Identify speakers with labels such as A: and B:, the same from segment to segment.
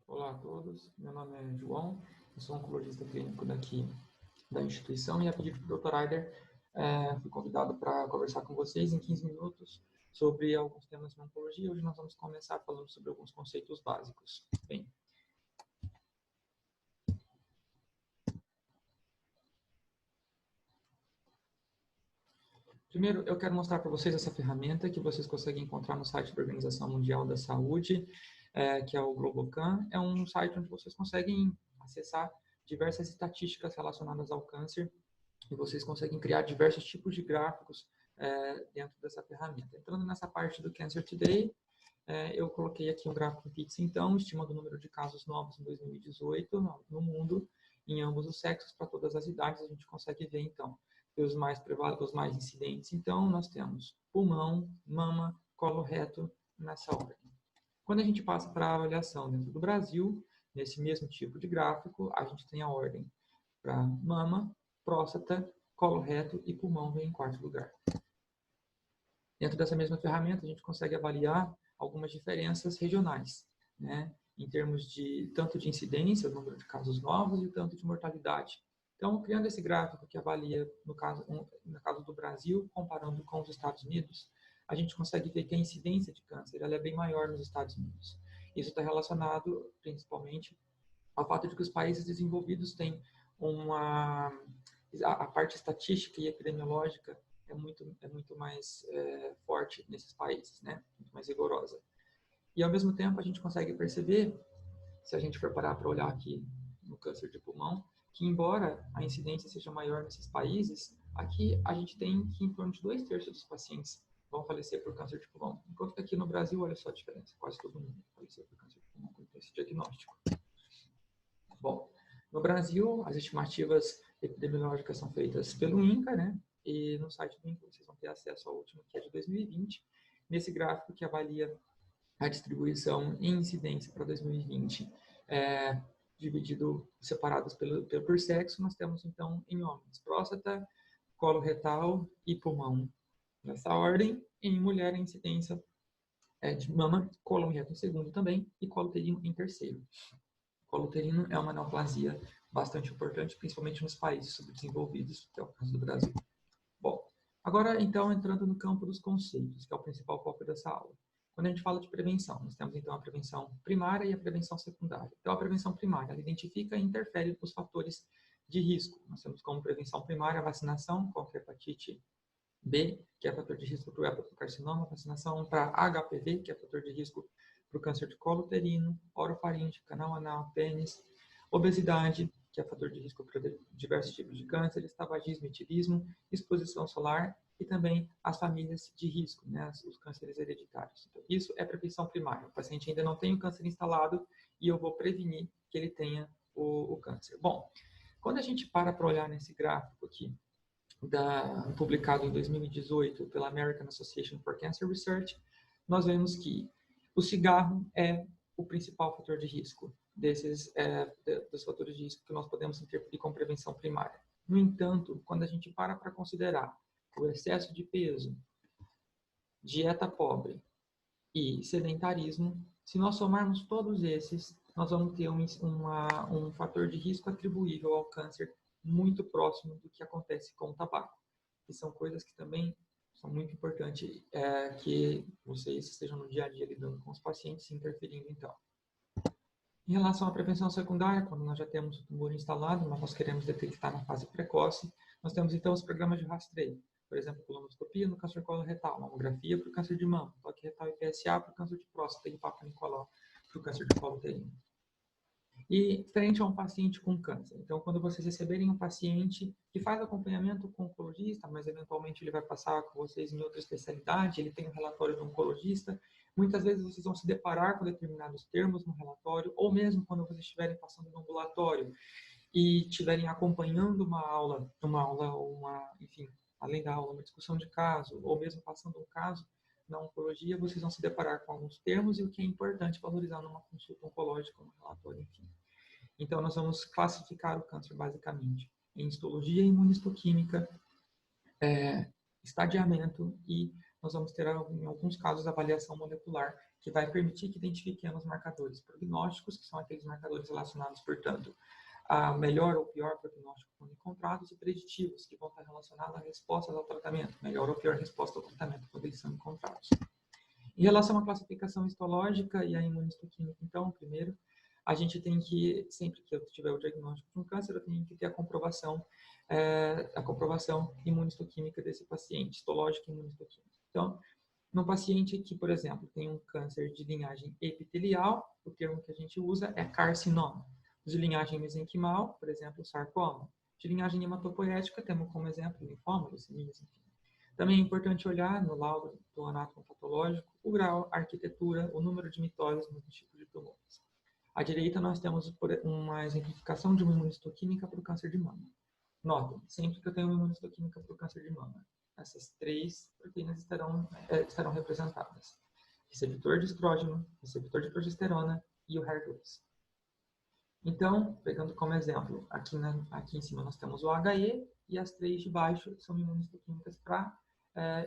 A: Olá a todos, meu nome é João, eu sou oncologista clínico daqui da instituição e a pedido do Dr. Aider, fui convidado para conversar com vocês em 15 minutos sobre alguns temas de oncologia. Hoje nós vamos começar falando sobre alguns conceitos básicos. Bem, primeiro eu quero mostrar para vocês essa ferramenta que vocês conseguem encontrar no site da Organização Mundial da Saúde, que é o Globocan. É um site onde vocês conseguem acessar diversas estatísticas relacionadas ao câncer e vocês conseguem criar diversos tipos de gráficos dentro dessa ferramenta. Entrando nessa parte do Cancer Today, eu coloquei aqui um gráfico fixo, então, estimando o número de casos novos em 2018 no mundo, em ambos os sexos, para todas as idades, a gente consegue ver, então, os mais incidentes. Então, nós temos pulmão, mama, colo reto, nessa ordem. Quando a gente passa para a avaliação dentro do Brasil, nesse mesmo tipo de gráfico, a gente tem a ordem para mama, próstata, colo reto e pulmão vem em quarto lugar. Dentro dessa mesma ferramenta, a gente consegue avaliar algumas diferenças regionais, né? Em termos de tanto de incidência, o número de casos novos, e tanto de mortalidade. Então, criando esse gráfico que avalia, no caso do Brasil, comparando com os Estados Unidos, a gente consegue ver que a incidência de câncer ela é bem maior nos Estados Unidos. Isso está relacionado, principalmente, ao fato de que os países desenvolvidos têm a parte estatística e epidemiológica é muito mais forte nesses países, né? Muito mais rigorosa. E, ao mesmo tempo, a gente consegue perceber, se a gente for parar para olhar aqui no câncer de pulmão, que, embora a incidência seja maior nesses países, aqui a gente tem que em torno de 2/3 dos pacientes vão falecer por câncer de pulmão. Enquanto que aqui no Brasil, olha só a diferença, quase todo mundo faleceu por câncer de pulmão com esse diagnóstico. Bom, no Brasil, as estimativas epidemiológicas são feitas pelo INCA, né? E no site do INCA vocês vão ter acesso ao último, que é de 2020. Nesse gráfico que avalia a distribuição em incidência para 2020, separados por sexo, nós temos, então, em homens, próstata, colo retal e pulmão. Nessa ordem, em mulher, a incidência de mama, colo reto em segundo também, e colo uterino em terceiro. Colo uterino é uma neoplasia bastante importante, principalmente nos países subdesenvolvidos, que é o caso do Brasil. Bom, agora, então, entrando no campo dos conceitos, que é o principal foco dessa aula. Quando a gente fala de prevenção, nós temos, então, a prevenção primária e a prevenção secundária. Então, a prevenção primária, ela identifica e interfere nos fatores de risco. Nós temos como prevenção primária a vacinação contra a hepatite B, que é fator de risco para o hepatocarcinoma, vacinação para HPV, que é fator de risco para o câncer de colo uterino, orofaringe, canal anal, pênis, obesidade, que é fator de risco para diversos tipos de cânceres, tabagismo, etilismo, exposição solar e também as famílias de risco, né, os cânceres hereditários. Então, isso é prevenção primária. O paciente ainda não tem o câncer instalado e eu vou prevenir que ele tenha o câncer. Bom, quando a gente para olhar nesse gráfico aqui, publicado em 2018 pela American Association for Cancer Research, nós vemos que o cigarro é o principal fator de risco dos fatores de risco que nós podemos interferir com prevenção primária. No entanto, quando a gente para considerar o excesso de peso, dieta pobre e sedentarismo, se nós somarmos todos esses, nós vamos ter um fator de risco atribuível ao câncer muito próximo do que acontece com o tabaco. E são coisas que também são muito importantes que vocês estejam no dia a dia lidando com os pacientes e interferindo, então. Em relação à prevenção secundária, quando nós já temos o tumor instalado, mas nós queremos detectar na fase precoce, nós temos, então, os programas de rastreio. Por exemplo, colonoscopia no câncer coloretal, mamografia para o câncer de mama, toque retal e PSA para o câncer de próstata e Papa Nicolau para o câncer de colo uterino. E frente a um paciente com câncer. Então, quando vocês receberem um paciente que faz acompanhamento com o oncologista, mas eventualmente ele vai passar com vocês em outra especialidade, ele tem um relatório do oncologista, muitas vezes vocês vão se deparar com determinados termos no relatório, ou mesmo quando vocês estiverem passando no ambulatório e estiverem acompanhando enfim, além da aula, uma discussão de caso, ou mesmo passando um caso na oncologia, vocês vão se deparar com alguns termos e o que é importante valorizar numa consulta oncológica, no relatório, enfim. Então, nós vamos classificar o câncer, basicamente, em histologia, imunistoquímica, estadiamento e nós vamos ter, em alguns casos, avaliação molecular, que vai permitir que identifiquemos marcadores prognósticos, que são aqueles marcadores relacionados, portanto, a melhor ou pior prognóstico quando encontrados, e preditivos, que vão estar relacionados a respostas ao tratamento, melhor ou pior resposta ao tratamento quando eles são encontrados. Em relação à classificação histológica e à imunistoquímica, então, primeiro, a gente tem que, sempre que eu tiver o diagnóstico de um câncer, eu tenho que ter a comprovação imunistoquímica desse paciente, histológica e imunistoquímica. Então, no paciente que, por exemplo, tem um câncer de linhagem epitelial, o termo que a gente usa é carcinoma. De linhagem mesenquimal, por exemplo, sarcoma. De linhagem hematopoética, temos como exemplo linfoma, leucemias, enfim. Também é importante olhar no laudo do anátomo patológico o grau, a arquitetura, o número de mitoses no tipo de tumores. À direita, nós temos uma exemplificação de uma imunistoquímica para o câncer de mama. Notem, sempre que eu tenho uma imunistoquímica para o câncer de mama, essas 3 proteínas estarão representadas. Receptor de estrógeno, receptor de progesterona e o HER2. Então, pegando como exemplo, aqui em cima nós temos o HE e as 3 de baixo são imunistoquímicas para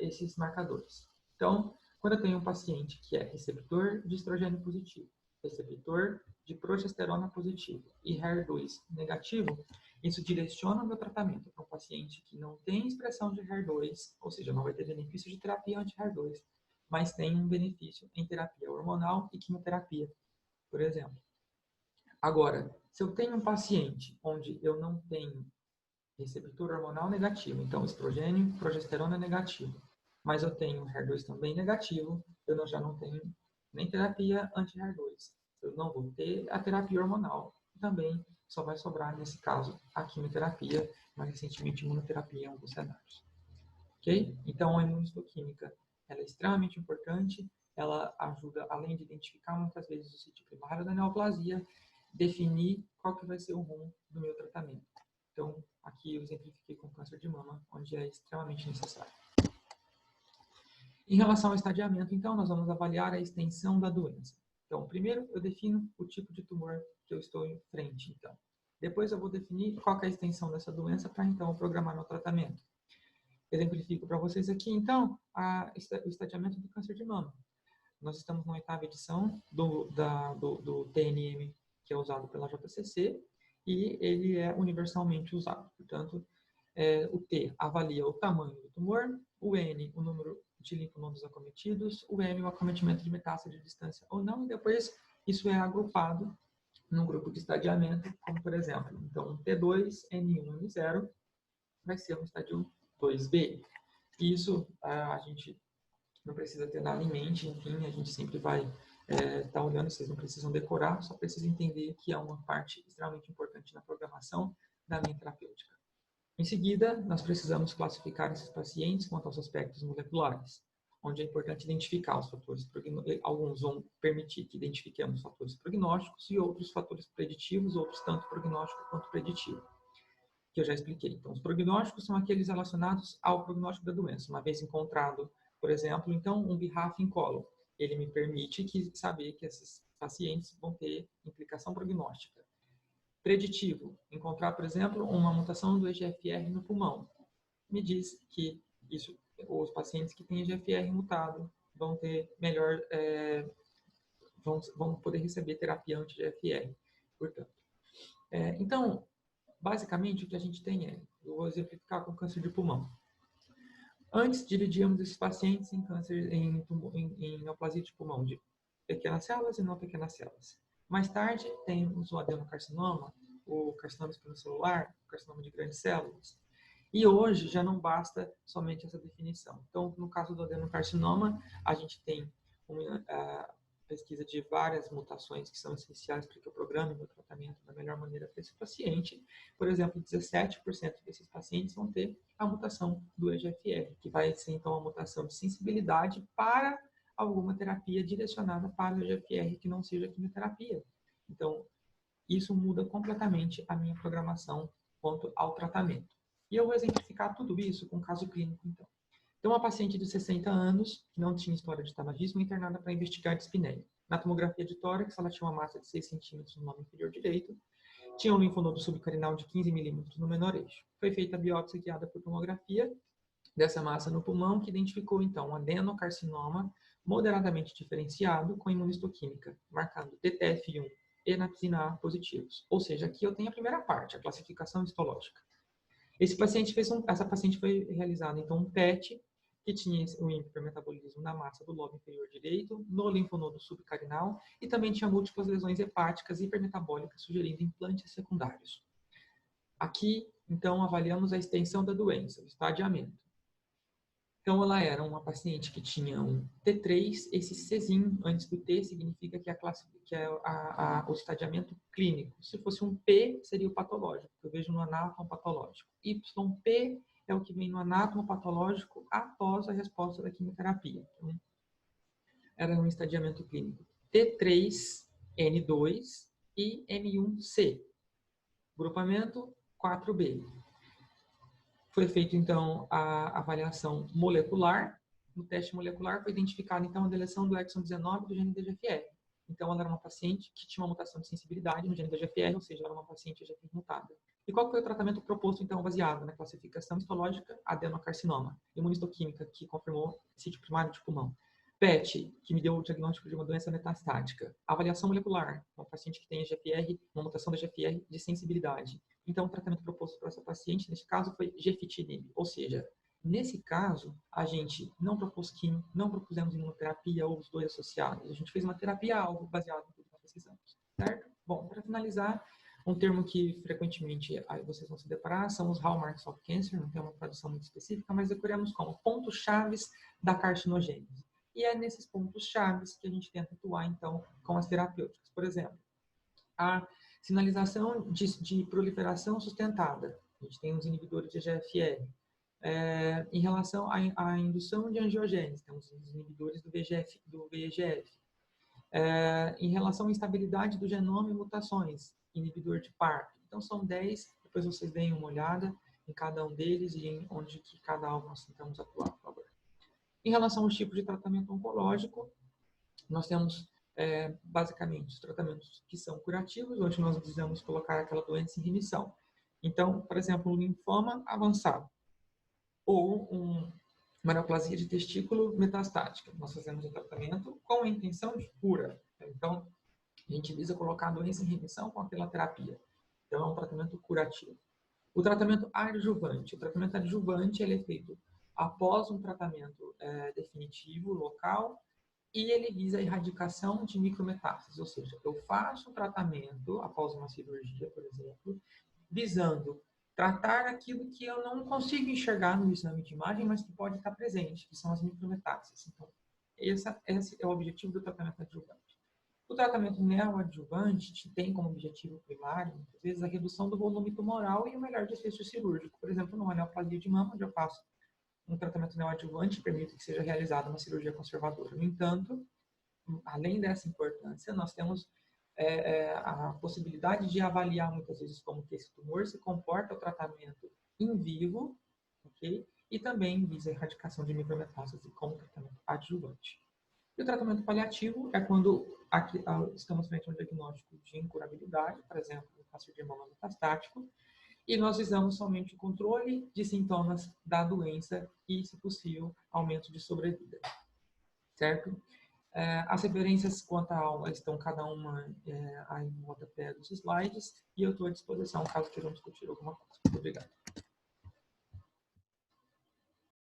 A: esses marcadores. Então, quando eu tenho um paciente que é receptor de estrogênio positivo, receptor de progesterona positivo e HER2 negativo, isso direciona o meu tratamento para um paciente que não tem expressão de HER2, ou seja, não vai ter benefício de terapia anti-HER2, mas tem um benefício em terapia hormonal e quimioterapia, por exemplo. Agora, se eu tenho um paciente onde eu não tenho receptor hormonal negativo, então estrogênio, progesterona negativo, mas eu tenho HER2 também negativo, eu já não tenho nem terapia anti-HER2. Eu não vou ter a terapia hormonal. Também só vai sobrar, nesse caso, a quimioterapia, mais recentemente imunoterapia em alguns cenários. Ok? Então, a imunistoquímica ela é extremamente importante. Ela ajuda, além de identificar muitas vezes o sítio primário da neoplasia, definir qual que vai ser o rumo do meu tratamento. Então, aqui eu exemplifiquei com câncer de mama, onde é extremamente necessário. Em relação ao estadiamento, então, nós vamos avaliar a extensão da doença. Então, primeiro eu defino o tipo de tumor que eu estou em frente, então. Depois eu vou definir qual é a extensão dessa doença para, então, programar meu tratamento. Exemplifico para vocês aqui, então, o estadiamento do câncer de mama. Nós estamos na 8ª edição do TNM, que é usado pela JCC, e ele é universalmente usado. Portanto, o T avalia o tamanho do tumor, o N, o número de linfonodos acometidos, o M, o acometimento de metástase de distância ou não, e depois isso é agrupado num grupo de estadiamento, como por exemplo, então T2, N1, N0 vai ser um estádio 2B. Isso a gente não precisa ter nada em mente, enfim, a gente sempre vai estar olhando, vocês não precisam decorar, só precisam entender que é uma parte extremamente importante na programação da linha terapêutica. Em seguida, nós precisamos classificar esses pacientes quanto aos aspectos moleculares, onde é importante identificar os fatores prognósticos. Alguns vão permitir que identifiquemos fatores prognósticos e outros fatores preditivos, outros tanto prognóstico quanto preditivo, que eu já expliquei. Então, os prognósticos são aqueles relacionados ao prognóstico da doença. Uma vez encontrado, por exemplo, então, um BRAF em colo, ele me permite saber que esses pacientes vão ter implicação prognóstica. Preditivo, encontrar, por exemplo, uma mutação do EGFR no pulmão, me diz que os pacientes que têm EGFR mutado vão ter vão poder receber terapia anti-EGFR, portanto. Então, basicamente, o que a gente tem eu vou exemplificar com câncer de pulmão. Antes, dividíamos esses pacientes em câncer, em neoplasia de pulmão de pequenas células e não pequenas células. Mais tarde, temos o adenocarcinoma, o carcinoma espinocelular, o carcinoma de grandes células. E hoje já não basta somente essa definição. Então, no caso do adenocarcinoma, a gente tem uma pesquisa de várias mutações que são essenciais para que eu programe meu tratamento da melhor maneira para esse paciente. Por exemplo, 17% desses pacientes vão ter a mutação do EGFR, que vai ser, então, a mutação de sensibilidade para alguma terapia direcionada para o EGFR que não seja quimioterapia. Então, isso muda completamente a minha programação quanto ao tratamento. E eu vou exemplificar tudo isso com um caso clínico, então. Então, uma paciente de 60 anos, que não tinha história de tabagismo, internada para investigar dispneia. Na tomografia de tórax, ela tinha uma massa de 6 centímetros no lobo inferior direito, tinha um linfonodo subcarinal de 15 milímetros no menor eixo. Foi feita a biópsia guiada por tomografia dessa massa no pulmão, que identificou, então, um adenocarcinoma moderadamente diferenciado com imunistoquímica, marcando TTF1 e napsina A positivos. Ou seja, aqui eu tenho a primeira parte, a classificação histológica. Essa paciente foi realizada, então, um PET, que tinha o hipermetabolismo na massa do lobo inferior direito, no linfonodo subcarinal, e também tinha múltiplas lesões hepáticas hipermetabólicas, sugerindo implantes secundários. Aqui, então, avaliamos a extensão da doença, o estadiamento. Então, ela era uma paciente que tinha um T3, esse Czinho antes do T significa que o estadiamento clínico. Se fosse um P, seria o patológico, que eu vejo no anátomo patológico. YP é o que vem no anátomo patológico após a resposta da quimioterapia. Então, era um estadiamento clínico T3, N2 e N1C. Grupamento 4B. Foi feita, então, a avaliação molecular. No teste molecular foi identificada, então, a deleção do exon 19 do gene DGFR. Então, ela era uma paciente que tinha uma mutação de sensibilidade no gene DGFR, ou seja, ela era uma paciente EGFR mutada. E qual foi o tratamento proposto, então, baseado na classificação histológica adenocarcinoma, imunistoquímica, que confirmou sítio primário de pulmão, PET, que me deu o diagnóstico de uma doença metastática, avaliação molecular, uma paciente que tem EGFR, uma mutação da EGFR de sensibilidade. Então, o tratamento proposto para essa paciente, nesse caso, foi gefitinib, ou seja, nesse caso, a gente não propôs quimio, não propusemos imunoterapia ou os dois associados. A gente fez uma terapia-alvo baseada em tudo que nós precisamos, certo? Bom, para finalizar, um termo que frequentemente vocês vão se deparar são os hallmarks of cancer, não tem uma tradução muito específica, mas decoramos como pontos-chaves da carcinogênese. E é nesses pontos-chaves que a gente tenta atuar, então, com as terapêuticas. Por exemplo, a sinalização de proliferação sustentada. A gente tem os inibidores de EGFR. Em relação à indução de angiogênese, temos os inibidores do VEGF. Em relação à instabilidade do genoma e mutações, inibidor de PARP. Então, são 10, depois vocês deem uma olhada em cada um deles e em onde que cada alvo nós tentamos atuar, por favor. Em relação aos tipos de tratamento oncológico, nós temos basicamente os tratamentos que são curativos, onde nós precisamos colocar aquela doença em remissão. Então, por exemplo, um linfoma avançado ou uma neoplasia de testículo metastática. Nós fazemos o tratamento com a intenção de cura. Então, a gente visa colocar a doença em remissão com aquela terapia. Então, é um tratamento curativo. O tratamento adjuvante. O tratamento adjuvante ele é feito após um tratamento definitivo, local, e ele visa a erradicação de micrometástases, ou seja, eu faço um tratamento após uma cirurgia, por exemplo, visando tratar aquilo que eu não consigo enxergar no exame de imagem, mas que pode estar presente, que são as micrometástases. Então, esse é o objetivo do tratamento adjuvante. O tratamento neoadjuvante tem como objetivo primário, muitas vezes, a redução do volume tumoral e o melhor desfecho cirúrgico. Por exemplo, numa neoplasia de mama, onde eu faço um tratamento neoadjuvante, permite que seja realizada uma cirurgia conservadora. No entanto, além dessa importância, nós temos a possibilidade de avaliar muitas vezes como que esse tumor se comporta o tratamento in vivo, ok? E também visa a erradicação de micrometástase como tratamento adjuvante. E o tratamento paliativo é quando estamos frente a um diagnóstico de incurabilidade, por exemplo, no câncer de mama metastático, e nós visamos somente o controle de sintomas da doença e, se possível, aumento de sobrevida, certo? As referências quanto à aula estão cada uma aí no rodapé dos slides e eu estou à disposição caso queiram discutir alguma coisa. Muito obrigado.